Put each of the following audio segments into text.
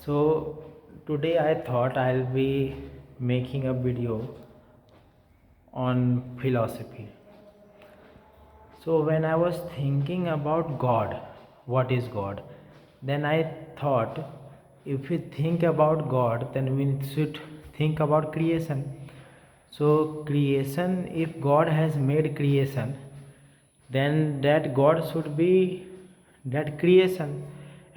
So today I thought I'll be making a video on philosophy. So when I was thinking about God, what is God? Then I thought if we think about God, then we should think about creation. So creation, if God has made creation, then that God should be that creation.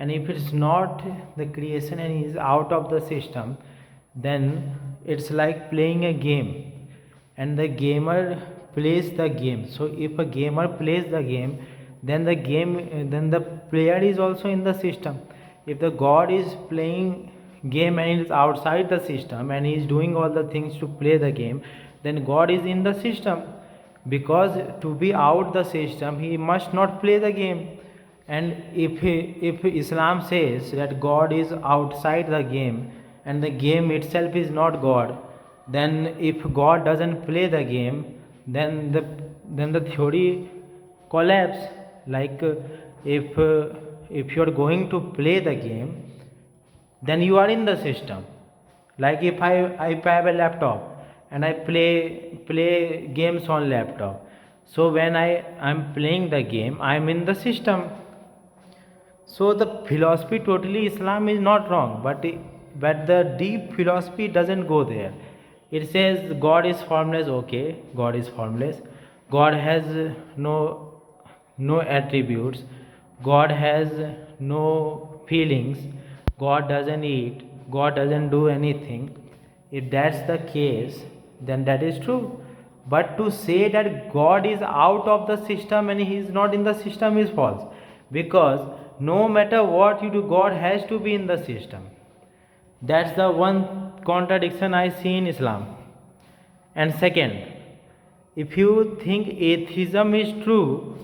And if it's not the creation and is out of the system, then it's like playing a game and the gamer plays the game. So if a gamer plays the game, then the player is also in the system. If the God is playing game and is outside the system and he is doing all the things to play the game, then God is in the system, because to be out the system he must not play the game. And if Islam says that God is outside the game and the game itself is not God, then if God doesn't play the game, then the theory collapse. Like if you are going to play the game, then you are in the system. Like if I have a laptop and I play games on laptop, so when I'm playing the game, I'm in the system. So the philosophy totally Islam is not wrong, but the deep philosophy doesn't go there. It says God is formless. Okay, God is formless. God has no attributes. God has no feelings. God doesn't eat. God doesn't do anything. If that's the case, then that is true. But to say that God is out of the system and he is not in the system is false. Because no matter what you do, God has to be in the system. That's the one contradiction I see in Islam. And second, if you think atheism is true,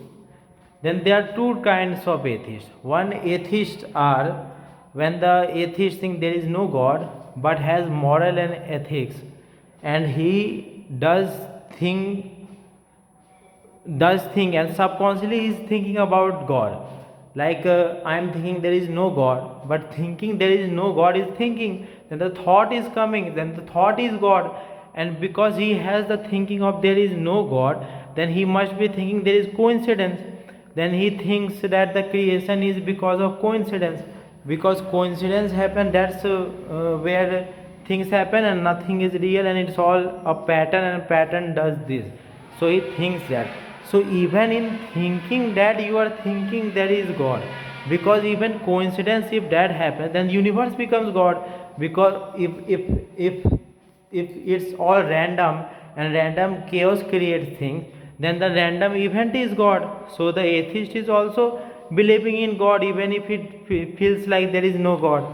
then there are two kinds of atheists. One atheists are when the atheist thinks there is no God but has moral and ethics, and he does think and subconsciously he is thinking about God. Like I am thinking there is no God, but thinking there is no God is thinking, then the thought is coming, then the thought is God. And because he has the thinking of there is no God, then he must be thinking there is coincidence. Then he thinks that the creation is because of coincidence. Because coincidence happen, that's where things happen, and nothing is real, and it's all a pattern, and pattern does this. So he thinks that. So even in thinking that, you are thinking there is God. Because even coincidence, if that happens, then universe becomes God. Because if it's all random and random chaos creates things, then the random event is God. So the atheist is also believing in God even if it feels like there is no God.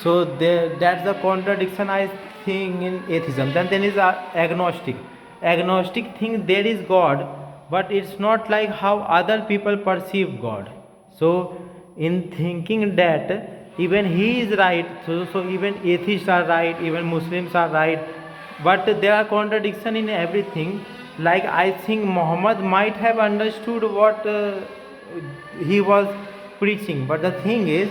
So that's the contradiction I think in atheism. Then there is agnostic. Agnostic thinks there is God, but it's not like how other people perceive God. So in thinking that even he is right, so even atheists are right, even Muslims are right, but there are contradiction in everything. Like I think Muhammad might have understood what he was preaching, but the thing is,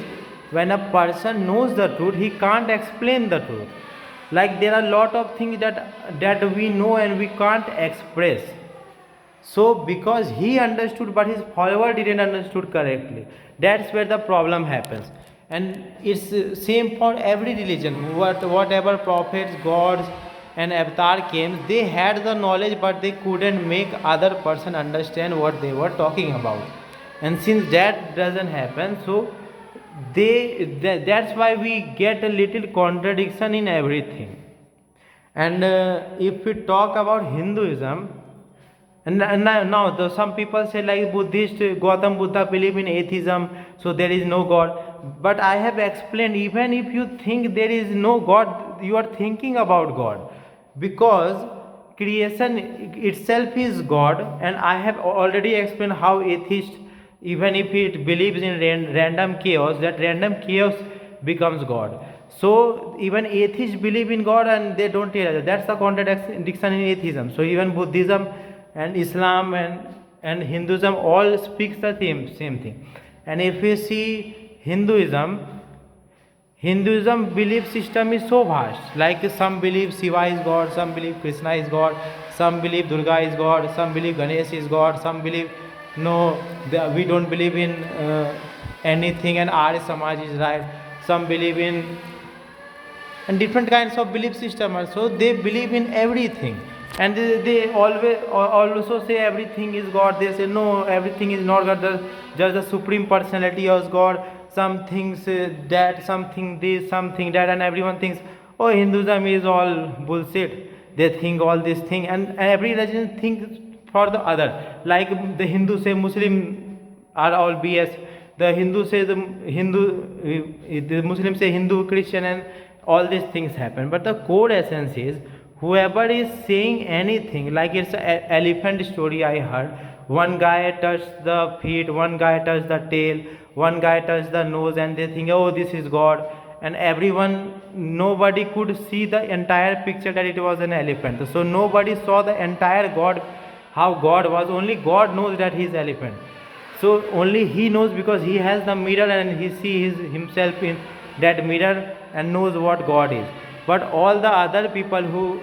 when a person knows the truth, he can't explain the truth. Like there are a lot of things that we know and we can't express. So because he understood but his follower didn't understood correctly, that's where the problem happens. And it's same for every religion. Whatever prophets, gods and avatar came, they had the knowledge but they couldn't make other person understand what they were talking about. And since that doesn't happen, so that's why we get a little contradiction in everything. And if we talk about Hinduism, and now some people say like Buddhist, Gautam Buddha believe in atheism, so there is no God. But I have explained, even if you think there is no God, you are thinking about God, because creation itself is God. And I have already explained how atheist, even if it believes in random chaos, that random chaos becomes God. So even atheists believe in God and they don't realize that's the contradiction in atheism. So even Buddhism and Islam and Hinduism all speaks the same thing. And if we see Hinduism, Hinduism belief system is so vast. Like some believe Shiva is God, some believe Krishna is God, some believe Durga is God, some believe Ganesh is God, some believe no, we don't believe in anything and Arya Samaj is right. Some believe in and different kinds of belief system are, so they believe in everything, and they always also say everything is God. They say no, everything is not God, just the supreme personality of God. Some things that, something this, something that, and everyone thinks, oh, Hinduism is all bullshit. They think all this thing, and every religion thinks for the other. Like the Hindu say Muslim are all BS. The Hindu say the Muslim say Hindu, Christian, and all these things happen. But the core essence is, whoever is saying anything, like it's an elephant story I heard. One guy touched the feet, one guy touched the tail, one guy touched the nose, and they think, oh, this is God. And everyone, nobody could see the entire picture that it was an elephant. So nobody saw the entire God, how God was. Only God knows that he is elephant. So only he knows, because he has the mirror and he sees himself in that mirror and knows what God is. But all the other people who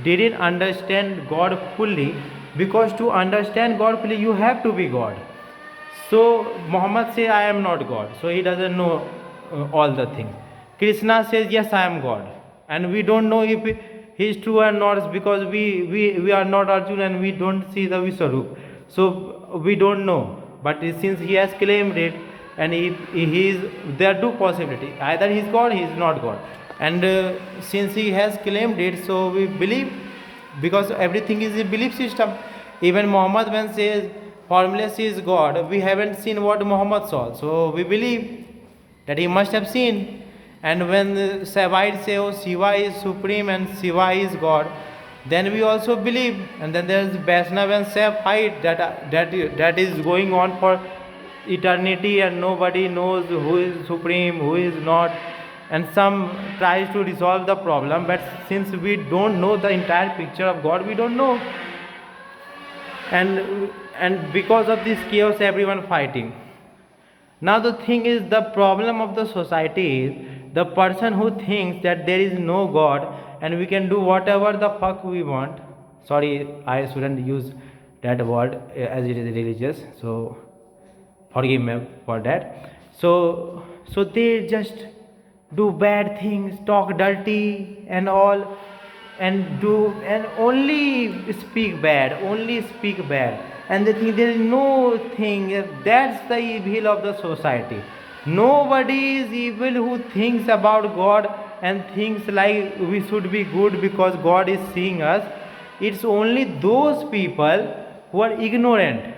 didn't understand God fully, because to understand God fully you have to be God. So Muhammad says, I am not God, so he doesn't know all the things. Krishna says, yes, I am God, and we don't know if he is true or not, because we are not Arjuna and we don't see the Vishwarup, so we don't know. But since he has claimed it, and he is, there are two possibilities: either he is God, he is not God. And since he has claimed it, so we believe, because everything is a belief system. Even Muhammad, when says formless is God, we haven't seen what Muhammad saw, so we believe that he must have seen. And when Savaite say, oh, Shiva is supreme and Shiva is God, then we also believe. And then there is Vaishnav and Sav fight that is going on for eternity, and nobody knows who is supreme, who is not. And some tries to resolve the problem, but since we don't know the entire picture of God, we don't know. And because of this chaos, everyone fighting. Now the thing is, the problem of the society is, the person who thinks that there is no God and we can do whatever the fuck we want. Sorry, I shouldn't use that word as it is religious, so forgive me for that. So they just do bad things, talk dirty and all, and only speak bad, and they think there is no thing. That's the evil of the society. Nobody is evil who thinks about God and thinks like we should be good because God is seeing us. It's only those people who are ignorant.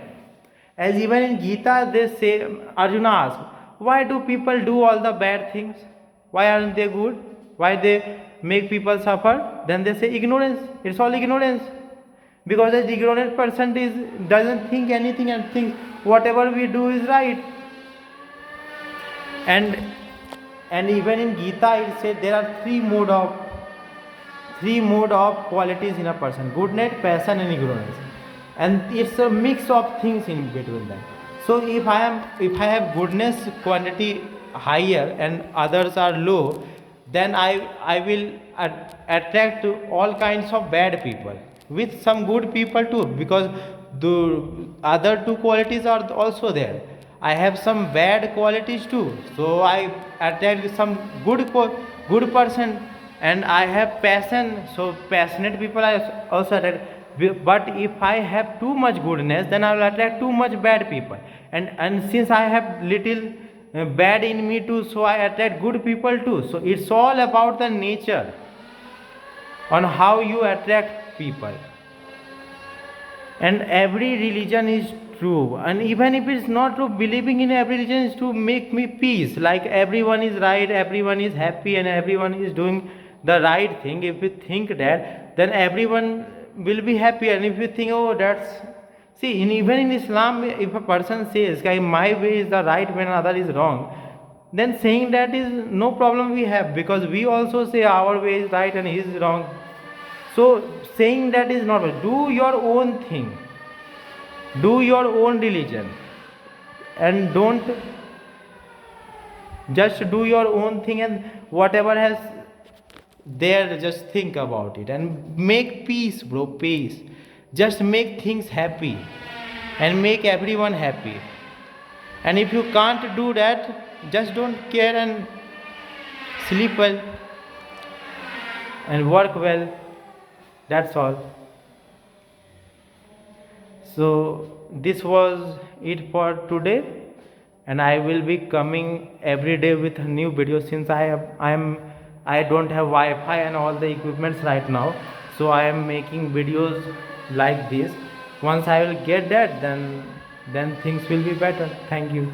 As even in Gita they say, Arjuna asks, why do people do all the bad things? Why aren't they good? Why they make people suffer? Then they say ignorance. It's all ignorance. Because the ignorant person doesn't think anything and thinks whatever we do is right. And even in Gita it said there are three mode of qualities in a person: goodness, passion, and ignorance. And it's a mix of things in between them. So if I have goodness quantity higher and others are low, then I will attract all kinds of bad people with some good people too, because the other two qualities are also there. I have some bad qualities too, so I attract some good person. And I have passion, so passionate people I also attract. But if I have too much goodness, then I will attract too much bad people. And since I have little bad in me too, so I attract good people too. So it's all about the nature, on how you attract people. And every religion is true, and even if it's not true, believing in every religion is to make me peace, like everyone is right, everyone is happy, and everyone is doing the right thing. If you think that, then everyone will be happy. And if you think, oh, that's, see, even in Islam, if a person says my way is the right way and other is wrong, then saying that is no problem we have, because we also say our way is right and his is wrong. So saying that is not right. Do your own thing, do your own religion, and don't Just do your own thing, and whatever has there, just think about it and make peace, bro. Peace. Just make things happy and make everyone happy. And if you can't do that, just don't care and sleep well and work well. That's all. So this was it for today, and I will be coming every day with a new video, since I don't have Wi-Fi and all the equipments right now. So I am making videos like this. Once I will get that, then things will be better. Thank you.